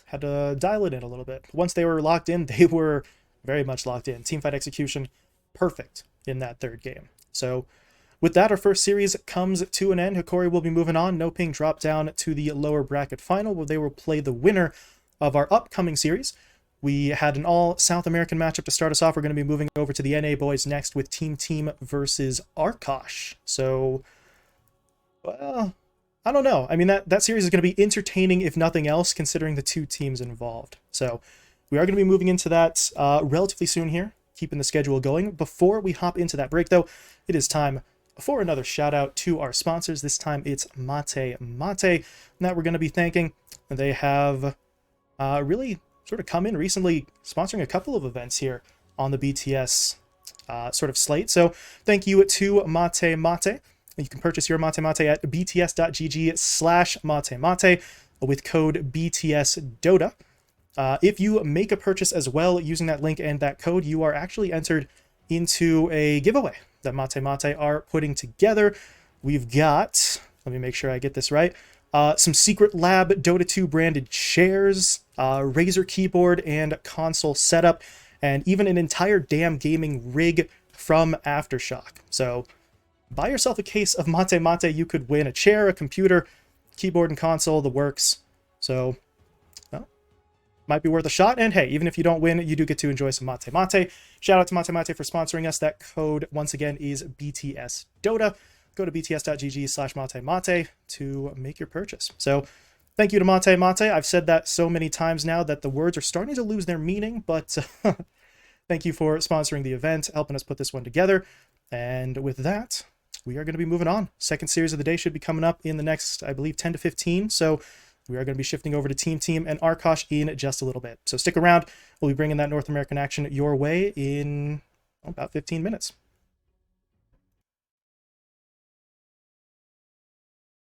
Had to dial it in a little bit. Once they were locked in, they were very much locked in. Teamfight execution, perfect in that third game. So with that, our first series comes to an end. Hokori will be moving on. NoPing dropped down to the lower bracket final, where they will play the winner of our upcoming series. We had an all-South American matchup to start us off. We're going to be moving over to the NA boys next with Team Team versus Arkosh. So, well, I don't know. I mean, that series is going to be entertaining, if nothing else, considering the 2 teams involved. So we are going to be moving into that relatively soon here, keeping the schedule going. Before we hop into that break, though, it is time for another shout out to our sponsors. This time it's Mate that we're going to be thanking. They have really sort of come in recently, sponsoring a couple of events here on the BTS sort of slate. So thank you to Mate. You can purchase your Mate at bts.gg/mate with code BTSDota. If you make a purchase as well using that link and that code, you are actually entered into a giveaway that Mate are putting together. We've got, let me make sure I get this right, some Secret Lab Dota 2 branded chairs, Razer keyboard and console setup, and even an entire damn gaming rig from Aftershock. So buy yourself a case of Mate. You could win a chair, a computer, keyboard and console, the works. So, well, might be worth a shot. And hey, even if you don't win, you do get to enjoy some Mate. Shout out to Mate for sponsoring us. That code, once again, is BTSDota. Go to bts.gg/mate to make your purchase. So thank you to Mate. I've said that so many times now that the words are starting to lose their meaning, but thank you for sponsoring the event, helping us put this one together. And with that, we are going to be moving on. Second series of the day should be coming up in the next, I believe, 10 to 15. So we are going to be shifting over to Team and Arkosh in just a little bit. So stick around. We'll be bringing that North American action your way in about 15 minutes.